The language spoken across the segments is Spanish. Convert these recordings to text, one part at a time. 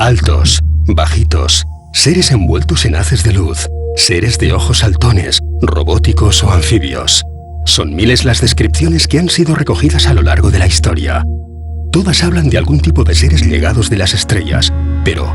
Altos, bajitos, seres envueltos en haces de luz, seres de ojos saltones, robóticos o anfibios. Son miles las descripciones que han sido recogidas a lo largo de la historia. Todas hablan de algún tipo de seres llegados de las estrellas, pero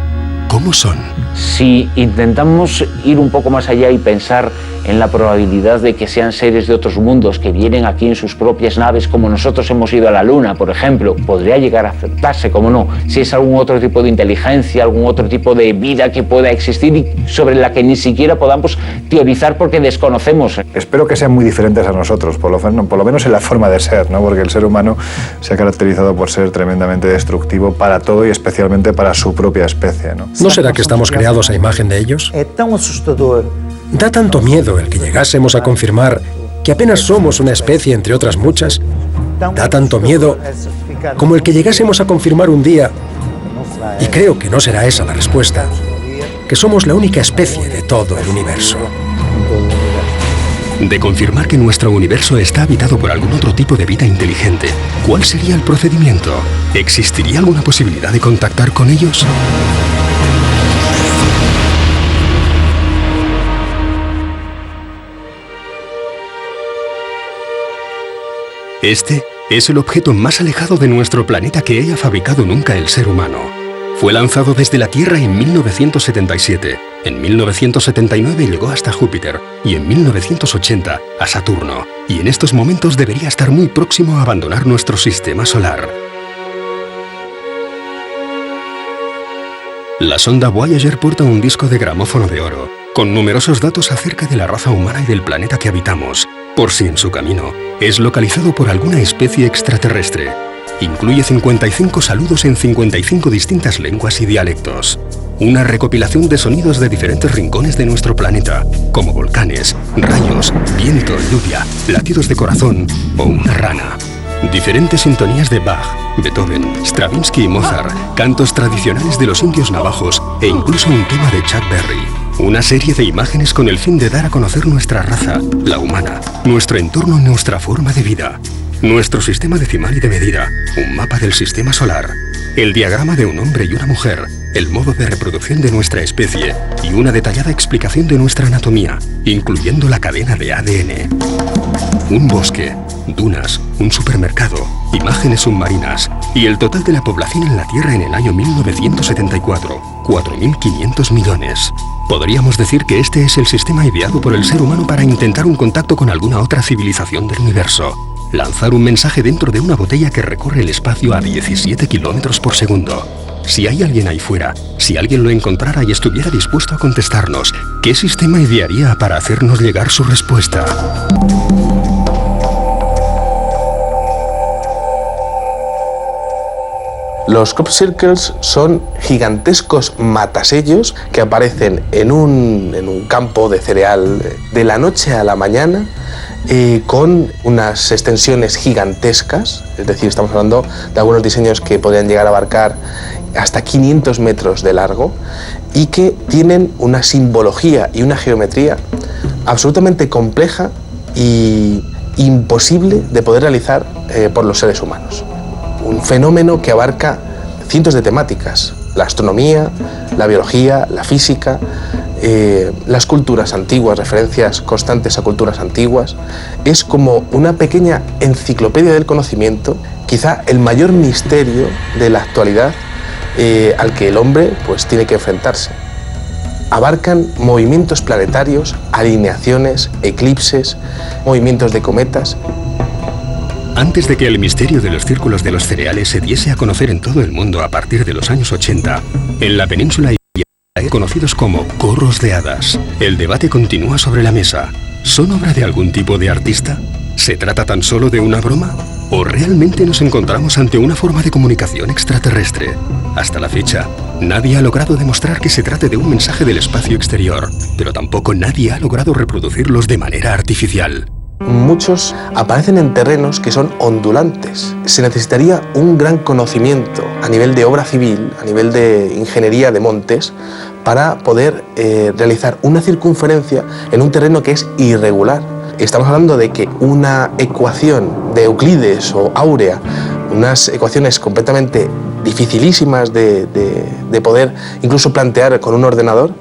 ¿cómo son? Si intentamos ir un poco más allá y pensar en la probabilidad de que sean seres de otros mundos que vienen aquí en sus propias naves, como nosotros hemos ido a la Luna, por ejemplo, podría llegar a aceptarse, como no, si es algún otro tipo de inteligencia, algún otro tipo de vida que pueda existir y sobre la que ni siquiera podamos teorizar porque desconocemos. Espero que sean muy diferentes a nosotros, por lo menos en la forma de ser, ¿no? Porque el ser humano se ha caracterizado por ser tremendamente destructivo para todo y especialmente para su propia especie, ¿no? ¿No será que estamos creados a imagen de ellos? Da tanto miedo el que llegásemos a confirmar que apenas somos una especie entre otras muchas. Da tanto miedo como el que llegásemos a confirmar un día, y creo que no será esa la respuesta, que somos la única especie de todo el universo. De confirmar que nuestro universo está habitado por algún otro tipo de vida inteligente, ¿cuál sería el procedimiento? ¿Existiría alguna posibilidad de contactar con ellos? Este es el objeto más alejado de nuestro planeta que haya fabricado nunca el ser humano. Fue lanzado desde la Tierra en 1977, en 1979 llegó hasta Júpiter y en 1980 a Saturno, y en estos momentos debería estar muy próximo a abandonar nuestro sistema solar. La sonda Voyager porta un disco de gramófono de oro, con numerosos datos acerca de la raza humana y del planeta que habitamos, por si en su camino es localizado por alguna especie extraterrestre. Incluye 55 saludos en 55 distintas lenguas y dialectos. Una recopilación de sonidos de diferentes rincones de nuestro planeta, como volcanes, rayos, viento, lluvia, latidos de corazón o una rana. Diferentes sintonías de Bach, Beethoven, Stravinsky y Mozart, cantos tradicionales de los indios navajos e incluso un tema de Chuck Berry. Una serie de imágenes con el fin de dar a conocer nuestra raza, la humana, nuestro entorno y nuestra forma de vida. Nuestro sistema decimal y de medida, un mapa del sistema solar, el diagrama de un hombre y una mujer, el modo de reproducción de nuestra especie y una detallada explicación de nuestra anatomía, incluyendo la cadena de ADN. Un bosque, dunas, un supermercado, imágenes submarinas y el total de la población en la Tierra en el año 1974, 4.500 millones. Podríamos decir que este es el sistema ideado por el ser humano para intentar un contacto con alguna otra civilización del universo. Lanzar un mensaje dentro de una botella que recorre el espacio a 17 kilómetros por segundo. Si hay alguien ahí fuera, si alguien lo encontrara y estuviera dispuesto a contestarnos, ¿qué sistema idearía para hacernos llegar su respuesta? Los crop circles son gigantescos matasellos que aparecen en un campo de cereal de la noche a la mañana, con unas extensiones gigantescas, es decir, estamos hablando de algunos diseños que podrían llegar a abarcar hasta 500 metros de largo y que tienen una simbología y una geometría absolutamente compleja y imposible de poder realizar por los seres humanos. Un fenómeno que abarca cientos de temáticas: la astronomía, la biología, la física, las culturas antiguas, referencias constantes a culturas antiguas. Es como una pequeña enciclopedia del conocimiento, quizá el mayor misterio de la actualidad al que el hombre pues tiene que enfrentarse. Abarcan movimientos planetarios, alineaciones, eclipses, movimientos de cometas. Antes de que el misterio de los círculos de los cereales se diese a conocer en todo el mundo a partir de los años 80, en la península ibérica, conocidos como corros de hadas, el debate continúa sobre la mesa. ¿Son obra de algún tipo de artista? ¿Se trata tan solo de una broma? ¿O realmente nos encontramos ante una forma de comunicación extraterrestre? Hasta la fecha, nadie ha logrado demostrar que se trate de un mensaje del espacio exterior, pero tampoco nadie ha logrado reproducirlos de manera artificial. Muchos aparecen en terrenos que son ondulantes. Se necesitaría un gran conocimiento a nivel de obra civil, a nivel de ingeniería de montes, para poder realizar una circunferencia en un terreno que es irregular. Estamos hablando de que una ecuación de Euclides o áurea, unas ecuaciones completamente dificilísimas de poder incluso plantear con un ordenador,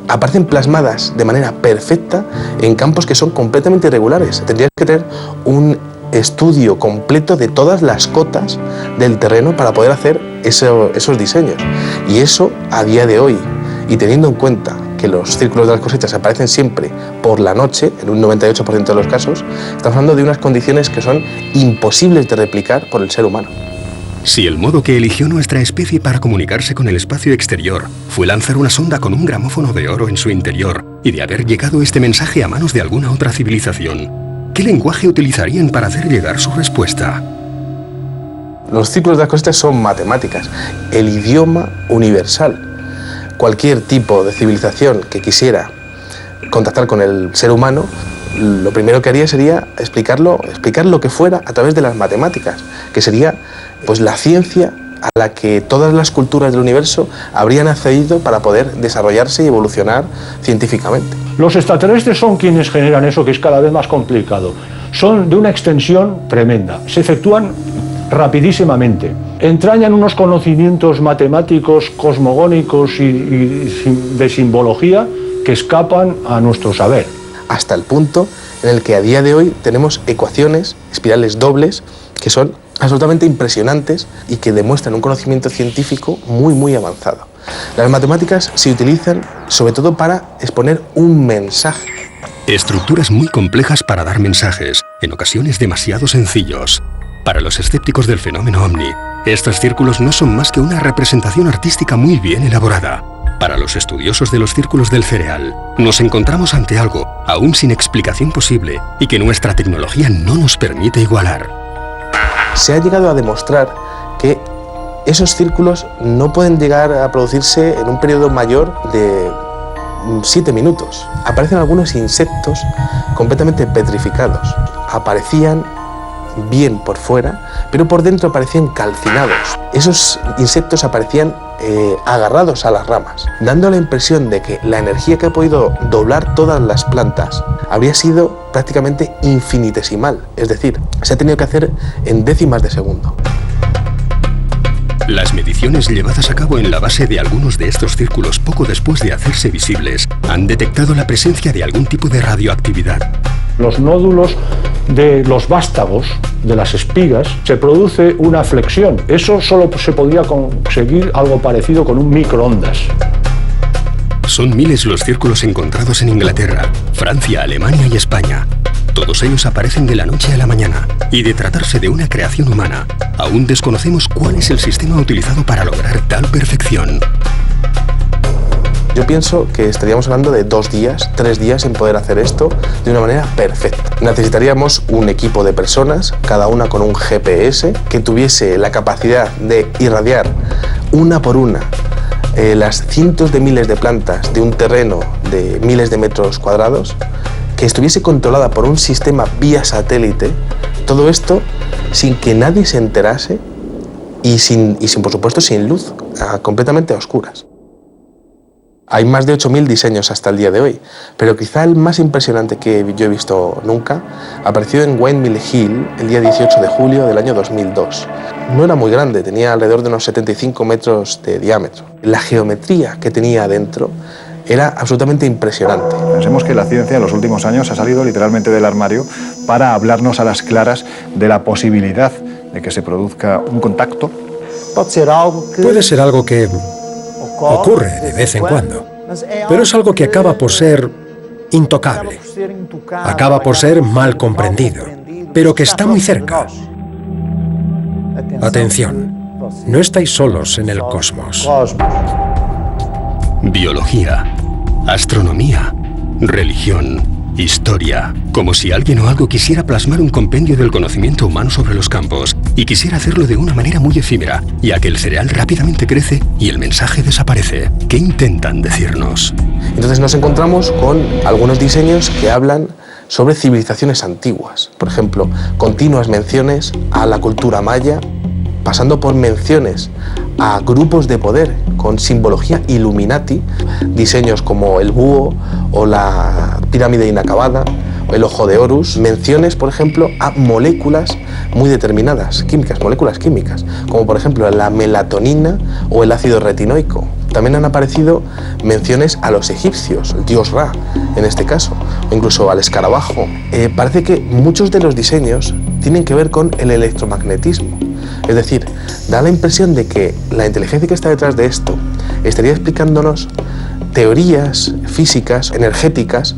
aparecen plasmadas de manera perfecta en campos que son completamente irregulares. Tendrías que tener un estudio completo de todas las cotas del terreno para poder hacer esos diseños. Y eso, a día de hoy, y teniendo en cuenta que los círculos de las cosechas aparecen siempre por la noche, en un 98% de los casos, estamos hablando de unas condiciones que son imposibles de replicar por el ser humano. Si el modo que eligió nuestra especie para comunicarse con el espacio exterior fue lanzar una sonda con un gramófono de oro en su interior y de haber llegado este mensaje a manos de alguna otra civilización, ¿qué lenguaje utilizarían para hacer llegar su respuesta? Los círculos de las cosechas son matemáticas, el idioma universal. Cualquier tipo de civilización que quisiera contactar con el ser humano, lo primero que haría sería explicar lo que fuera a través de las matemáticas, que sería pues la ciencia a la que todas las culturas del universo habrían accedido para poder desarrollarse y evolucionar científicamente. Los extraterrestres son quienes generan eso, que es cada vez más complicado. Son de una extensión tremenda, se efectúan rapidísimamente, entrañan unos conocimientos matemáticos, cosmogónicos y de simbología que escapan a nuestro saber. Hasta el punto en el que a día de hoy tenemos ecuaciones, espirales dobles, que son absolutamente impresionantes y que demuestran un conocimiento científico muy avanzado. Las matemáticas se utilizan sobre todo para exponer un mensaje. Estructuras muy complejas para dar mensajes, en ocasiones demasiado sencillos. Para los escépticos del fenómeno OVNI, estos círculos no son más que una representación artística muy bien elaborada. Para los estudiosos de los círculos del cereal, nos encontramos ante algo aún sin explicación posible y que nuestra tecnología no nos permite igualar. Se ha llegado a demostrar que esos círculos no pueden llegar a producirse en un periodo mayor de 7 minutos. Aparecen algunos insectos completamente petrificados. Aparecían bien por fuera, pero por dentro aparecían calcinados. Esos insectos aparecían agarrados a las ramas, dando la impresión de que la energía que ha podido doblar todas las plantas habría sido prácticamente infinitesimal, es decir, se ha tenido que hacer en décimas de segundo. Las mediciones llevadas a cabo en la base de algunos de estos círculos poco después de hacerse visibles han detectado la presencia de algún tipo de radioactividad. Los nódulos de los vástagos, de las espigas, se produce una flexión. Eso solo se podría conseguir algo parecido con un microondas. Son miles los círculos encontrados en Inglaterra, Francia, Alemania y España. Todos ellos aparecen de la noche a la mañana, y de tratarse de una creación humana, aún desconocemos cuál es el sistema utilizado para lograr tal perfección. Yo pienso que estaríamos hablando de 2 días, 3 días en poder hacer esto de una manera perfecta. Necesitaríamos un equipo de personas, cada una con un GPS, que tuviese la capacidad de irradiar una por una las cientos de miles de plantas de un terreno de miles de metros cuadrados, que estuviese controlada por un sistema vía satélite, todo esto sin que nadie se enterase y sin por supuesto, sin luz, completamente a oscuras. Hay más de 8.000 diseños hasta el día de hoy, pero quizá el más impresionante que yo he visto nunca apareció en Windmill Hill el día 18 de julio del año 2002. No era muy grande, tenía alrededor de unos 75 metros de diámetro. La geometría que tenía adentro era absolutamente impresionante. Pensemos que la ciencia en los últimos años ha salido literalmente del armario para hablarnos a las claras de la posibilidad de que se produzca un contacto. Puede ser algo que ocurre de vez en cuando, pero es algo que acaba por ser intocable, acaba por ser mal comprendido, pero que está muy cerca. Atención, no estáis solos en el cosmos. Biología, astronomía, religión, historia. Como si alguien o algo quisiera plasmar un compendio del conocimiento humano sobre los campos y quisiera hacerlo de una manera muy efímera, ya que el cereal rápidamente crece y el mensaje desaparece. ¿Qué intentan decirnos? Entonces nos encontramos con algunos diseños que hablan sobre civilizaciones antiguas. Por ejemplo, continuas menciones a la cultura maya, pasando por menciones a grupos de poder con simbología Illuminati, diseños como el búho o la pirámide inacabada el ojo de Horus, menciones, por ejemplo, a moléculas muy determinadas, químicas, moléculas químicas, como por ejemplo la melatonina o el ácido retinoico. También han aparecido menciones a los egipcios, el dios Ra, en este caso, o incluso al escarabajo. Parece que muchos de los diseños tienen que ver con el electromagnetismo. Es decir, da la impresión de que la inteligencia que está detrás de esto estaría explicándonos teorías físicas, energéticas,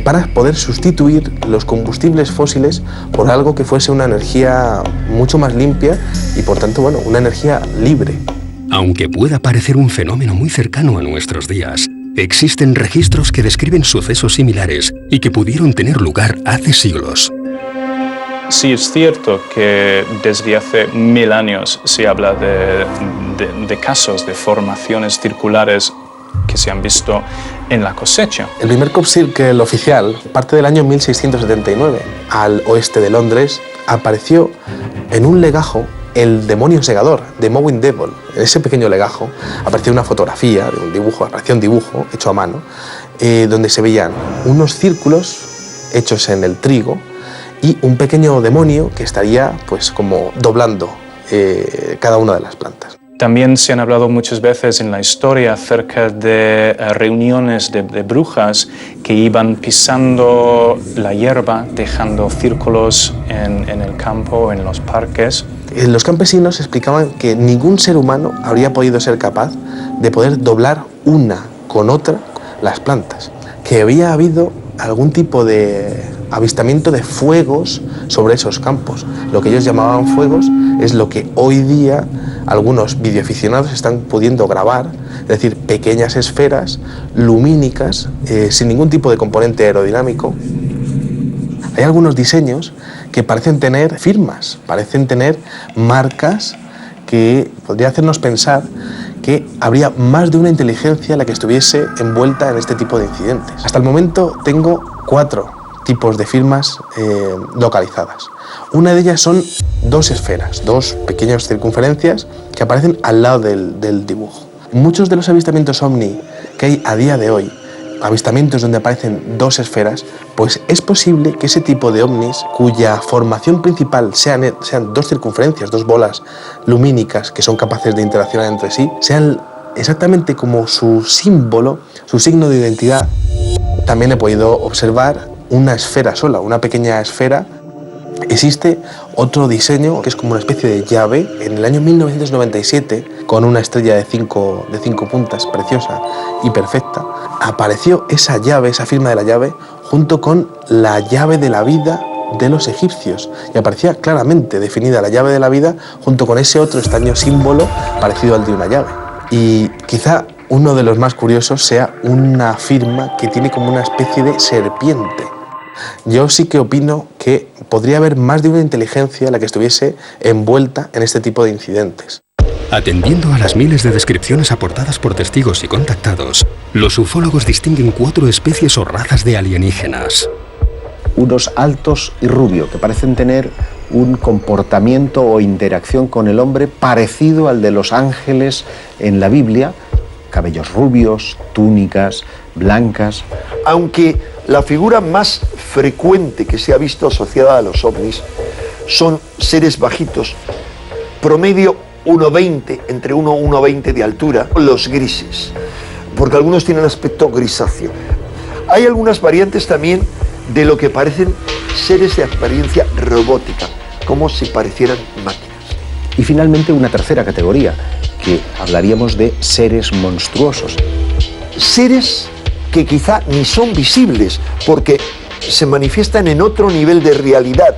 para poder sustituir los combustibles fósiles por algo que fuese una energía mucho más limpia y, por tanto, bueno, una energía libre. Aunque pueda parecer un fenómeno muy cercano a nuestros días, existen registros que describen sucesos similares y que pudieron tener lugar hace siglos. Sí, es cierto que desde hace 1000 años se habla de casos de formaciones circulares que se han visto en la cosecha. El primer Crop Circle oficial parte del año 1679. Al oeste de Londres apareció en un legajo el demonio segador, The Mowing Devil. En ese pequeño legajo apareció una fotografía de un dibujo, apareció un dibujo hecho a mano, donde se veían unos círculos hechos en el trigo y un pequeño demonio que estaría pues como doblando cada una de las plantas. También se han hablado muchas veces en la historia acerca de reuniones de brujas que iban pisando la hierba, dejando círculos en el campo, en los parques. Los campesinos explicaban que ningún ser humano habría podido ser capaz de poder doblar una con otra las plantas, que había habido algún tipo de avistamiento de fuegos sobre esos campos. Lo que ellos llamaban fuegos es lo que hoy día algunos videoaficionados están pudiendo grabar, es decir, pequeñas esferas lumínicas sin ningún tipo de componente aerodinámico. Hay algunos diseños que parecen tener firmas, parecen tener marcas que podría hacernos pensar que habría más de una inteligencia la que estuviese envuelta en este tipo de incidentes. Hasta el momento tengo 4 tipos de firmas localizadas. Una de ellas son 2 esferas, 2 pequeñas circunferencias que aparecen al lado del dibujo. Muchos de los avistamientos ovni que hay a día de hoy, avistamientos donde aparecen 2 esferas, pues es posible que ese tipo de ovnis, cuya formación principal sean 2 circunferencias, 2 bolas lumínicas que son capaces de interaccionar entre sí, sean exactamente como su símbolo, su signo de identidad. También he podido observar una esfera sola, una pequeña esfera. Existe otro diseño que es como una especie de llave. En el año 1997, con una estrella de 5 puntas preciosa y perfecta, apareció esa llave, esa firma de la llave, junto con la llave de la vida de los egipcios. Y aparecía claramente definida la llave de la vida junto con ese otro extraño símbolo parecido al de una llave. Y quizá uno de los más curiosos sea una firma que tiene como una especie de serpiente. Yo sí que opino que podría haber más de una inteligencia la que estuviese envuelta en este tipo de incidentes. Atendiendo a las miles de descripciones aportadas por testigos y contactados, los ufólogos distinguen 4 especies o razas de alienígenas. Unos altos y rubios, que parecen tener un comportamiento o interacción con el hombre parecido al de los ángeles en la Biblia, cabellos rubios, túnicas blancas. Aunque la figura más frecuente que se ha visto asociada a los ovnis son seres bajitos, promedio 1,20, entre 1 y 1,20 de altura, los grises, porque algunos tienen aspecto grisáceo. Hay algunas variantes también de lo que parecen seres de apariencia robótica, como si parecieran máquinas. Y finalmente una tercera categoría, que hablaríamos de seres monstruosos. Seres que quizá ni son visibles, porque se manifiestan en otro nivel de realidad,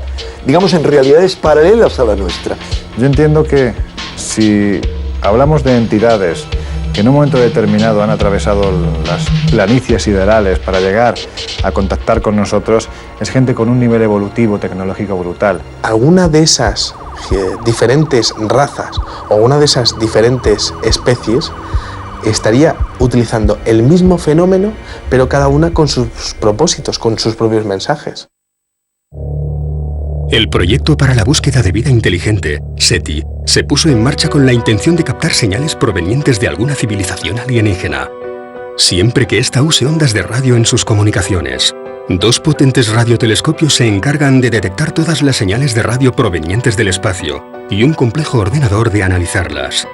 digamos en realidades paralelas a la nuestra. Yo entiendo que si hablamos de entidades que en un momento determinado han atravesado las planicies siderales para llegar a contactar con nosotros, es gente con un nivel evolutivo, tecnológico brutal. Alguna de esas diferentes razas o una de esas diferentes especies estaría utilizando el mismo fenómeno, pero cada una con sus propósitos, con sus propios mensajes. El proyecto para la búsqueda de vida inteligente, SETI, se puso en marcha con la intención de captar señales provenientes de alguna civilización alienígena, siempre que ésta use ondas de radio en sus comunicaciones. 2 potentes radiotelescopios se encargan de detectar todas las señales de radio provenientes del espacio y un complejo ordenador de analizarlas.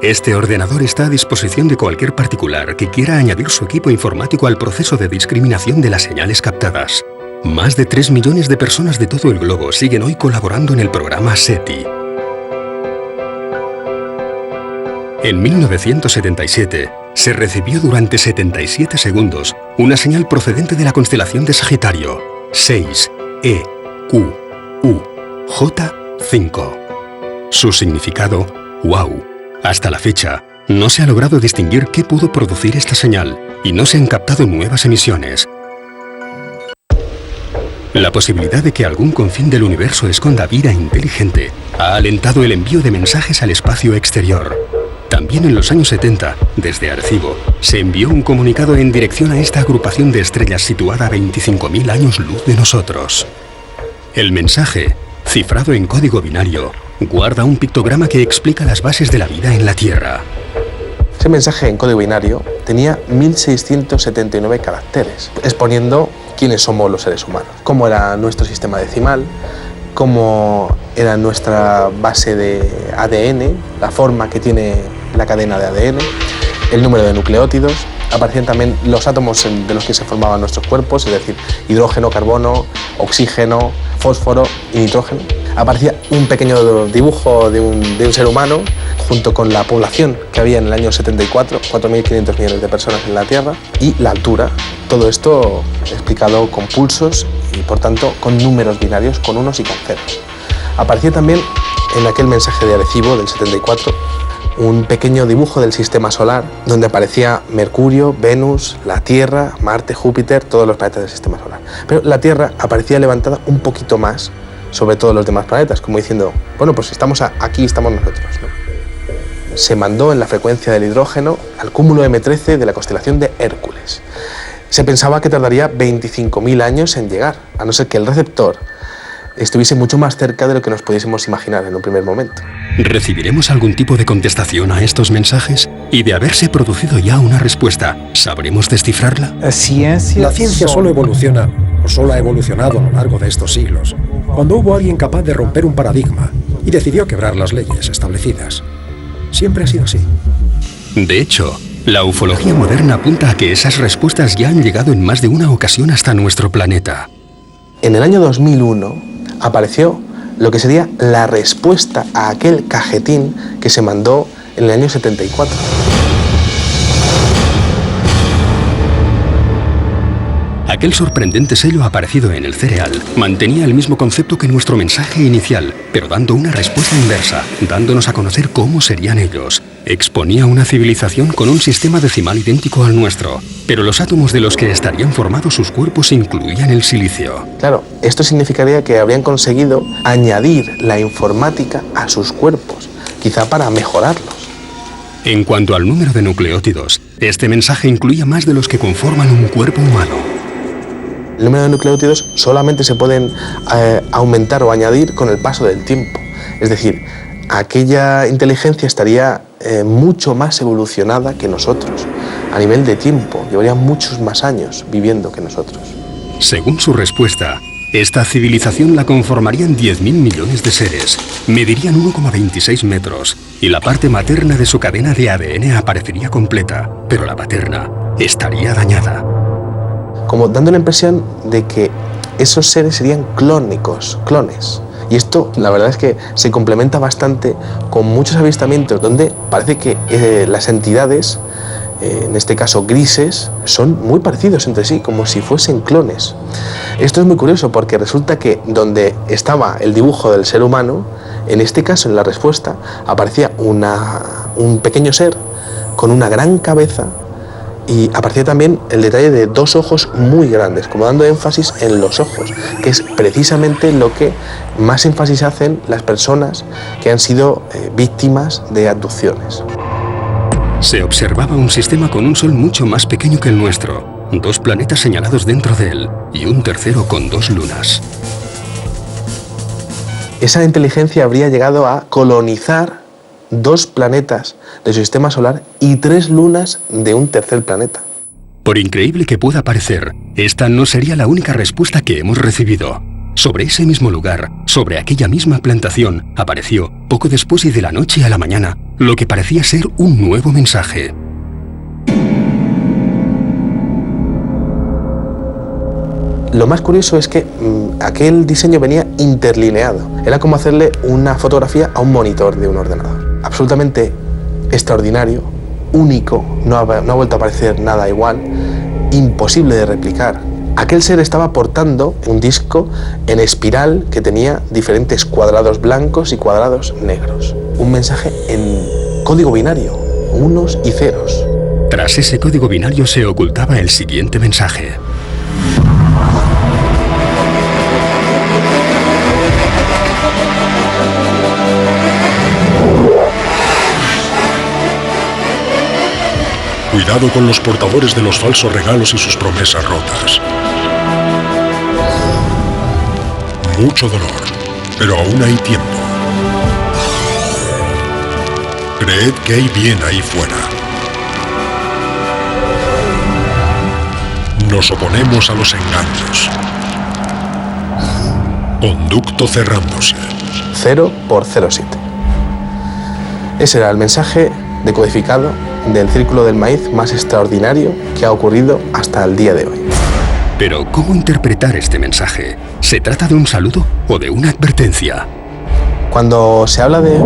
Este ordenador está a disposición de cualquier particular que quiera añadir su equipo informático al proceso de discriminación de las señales captadas. Más de 3 millones de personas de todo el globo siguen hoy colaborando en el programa SETI. En 1977, se recibió durante 77 segundos una señal procedente de la constelación de Sagitario, 6 EQUJ5. Su significado, wow. Hasta la fecha, no se ha logrado distinguir qué pudo producir esta señal y no se han captado nuevas emisiones. La posibilidad de que algún confín del universo esconda vida inteligente ha alentado el envío de mensajes al espacio exterior. También en los años 70, desde Arecibo, se envió un comunicado en dirección a esta agrupación de estrellas situada a 25.000 años luz de nosotros. El mensaje, cifrado en código binario, guarda un pictograma que explica las bases de la vida en la Tierra. Ese mensaje en código binario tenía 1679 caracteres, exponiendo quiénes somos los seres humanos, cómo era nuestro sistema decimal, cómo era nuestra base de ADN, la forma que tiene la cadena de ADN, el número de nucleótidos. Aparecían también los átomos de los que se formaban nuestros cuerpos, es decir, hidrógeno, carbono, oxígeno, fósforo y nitrógeno. Aparecía un pequeño dibujo de un ser humano junto con la población que había en el año 74, 4.500 millones de personas en la Tierra, y la altura. Todo esto explicado con pulsos y, por tanto, con números binarios, con unos y con ceros. Aparecía también en aquel mensaje de Arecibo del 74 un pequeño dibujo del sistema solar donde aparecía Mercurio, Venus, la Tierra, Marte, Júpiter, todos los planetas del sistema solar. Pero la Tierra aparecía levantada un poquito más sobre todos los demás planetas, como diciendo, bueno, pues estamos aquí, estamos nosotros, ¿no? Se mandó en la frecuencia del hidrógeno al cúmulo M13 de la constelación de Hércules. Se pensaba que tardaría 25.000 años en llegar, a no ser que el receptor estuviese mucho más cerca de lo que nos pudiésemos imaginar en un primer momento. ¿Recibiremos algún tipo de contestación a estos mensajes? Y de haberse producido ya una respuesta, ¿sabremos descifrarla? La ciencia solo evoluciona, o solo ha evolucionado a lo largo de estos siglos, cuando hubo alguien capaz de romper un paradigma y decidió quebrar las leyes establecidas. Siempre ha sido así. De hecho, la ufología moderna apunta a que esas respuestas ya han llegado en más de una ocasión hasta nuestro planeta. En el año 2001 apareció lo que sería la respuesta a aquel cajetín que se mandó en el año 74. Aquel sorprendente sello aparecido en el cereal mantenía el mismo concepto que nuestro mensaje inicial, pero dando una respuesta inversa, dándonos a conocer cómo serían ellos. Exponía una civilización con un sistema decimal idéntico al nuestro, pero los átomos de los que estarían formados sus cuerpos incluían el silicio. Claro, esto significaría que habrían conseguido añadir la informática a sus cuerpos, quizá para mejorarlos. En cuanto al número de nucleótidos, este mensaje incluía más de los que conforman un cuerpo humano. El número de nucleótidos solamente se pueden aumentar o añadir con el paso del tiempo. Es decir, aquella inteligencia estaría mucho más evolucionada que nosotros. A nivel de tiempo, llevaría muchos más años viviendo que nosotros. Según su respuesta, esta civilización la conformarían 10.000 millones de seres, medirían 1,26 metros, y la parte materna de su cadena de ADN aparecería completa, pero la paterna estaría dañada. Como dando la impresión de que esos seres serían clónicos, clones. Y esto, la verdad es que se complementa bastante con muchos avistamientos donde parece que las entidades, en este caso grises, son muy parecidos entre sí, como si fuesen clones. Esto es muy curioso porque resulta que donde estaba el dibujo del ser humano, en este caso, en la respuesta, aparecía un pequeño ser con una gran cabeza. Y aparecía también el detalle de 2 ojos muy grandes, como dando énfasis en los ojos, que es precisamente lo que más énfasis hacen las personas que han sido víctimas de abducciones. Se observaba un sistema con un sol mucho más pequeño que el nuestro, 2 planetas señalados dentro de él y un tercero con 2 lunas. Esa inteligencia habría llegado a colonizar 2 planetas de su sistema solar y 3 lunas de un tercer planeta. Por increíble que pueda parecer, esta no sería la única respuesta que hemos recibido. Sobre ese mismo lugar, sobre aquella misma plantación, apareció, poco después y de la noche a la mañana, lo que parecía ser un nuevo mensaje. Lo más curioso es que aquel diseño venía interlineado. Era como hacerle una fotografía a un monitor de un ordenador. Absolutamente extraordinario, único, no ha vuelto a aparecer nada igual, imposible de replicar. Aquel ser estaba portando un disco en espiral que tenía diferentes cuadrados blancos y cuadrados negros. Un mensaje en código binario, unos y ceros. Tras ese código binario se ocultaba el siguiente mensaje. Cuidado con los portadores de los falsos regalos y sus promesas rotas. Mucho dolor, pero aún hay tiempo. Creed que hay bien ahí fuera. Nos oponemos a los engaños. Conducto cerrándose. 0 por 07. Ese era el mensaje decodificado del Círculo del Maíz más extraordinario que ha ocurrido hasta el día de hoy. Pero, ¿cómo interpretar este mensaje? ¿Se trata de un saludo o de una advertencia? Cuando se habla de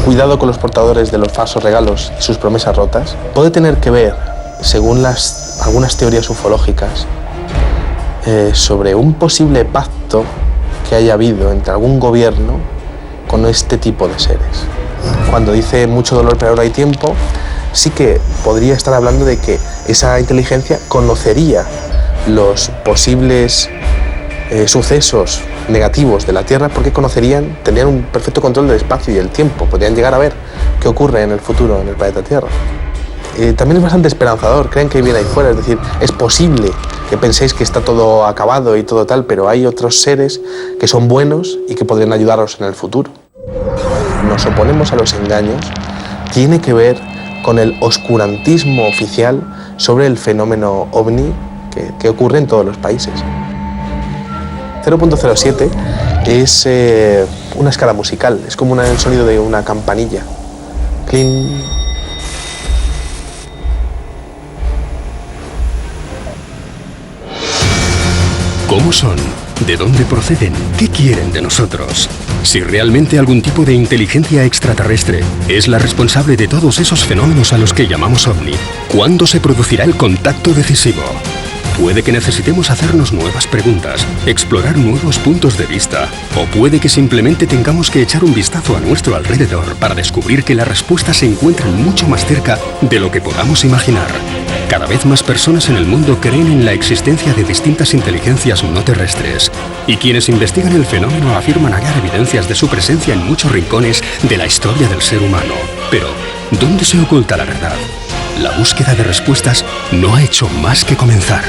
cuidado con los portadores de los falsos regalos y sus promesas rotas, puede tener que ver, según algunas teorías ufológicas, sobre un posible pacto que haya habido entre algún gobierno con este tipo de seres. Cuando dice mucho dolor pero ahora hay tiempo, sí que podría estar hablando de que esa inteligencia conocería los posibles sucesos negativos de la Tierra porque tendrían un perfecto control del espacio y el tiempo, podrían llegar a ver qué ocurre en el futuro en el planeta Tierra. También es bastante esperanzador, creen que hay bien ahí fuera, es decir, es posible que penséis que está todo acabado y todo tal, pero hay otros seres que son buenos y que podrían ayudaros en el futuro. Nos oponemos a los engaños, tiene que ver con el oscurantismo oficial sobre el fenómeno ovni que ocurre en todos los países. 0.07 es una escala musical, es como el sonido de una campanilla. Cling. ¿Cómo son? ¿De dónde proceden? ¿Qué quieren de nosotros? Si realmente algún tipo de inteligencia extraterrestre es la responsable de todos esos fenómenos a los que llamamos ovni, ¿cuándo se producirá el contacto decisivo? Puede que necesitemos hacernos nuevas preguntas, explorar nuevos puntos de vista, o puede que simplemente tengamos que echar un vistazo a nuestro alrededor para descubrir que las respuestas se encuentran mucho más cerca de lo que podamos imaginar. Cada vez más personas en el mundo creen en la existencia de distintas inteligencias no terrestres, y quienes investigan el fenómeno afirman hallar evidencias de su presencia en muchos rincones de la historia del ser humano. Pero, ¿dónde se oculta la verdad? La búsqueda de respuestas no ha hecho más que comenzar.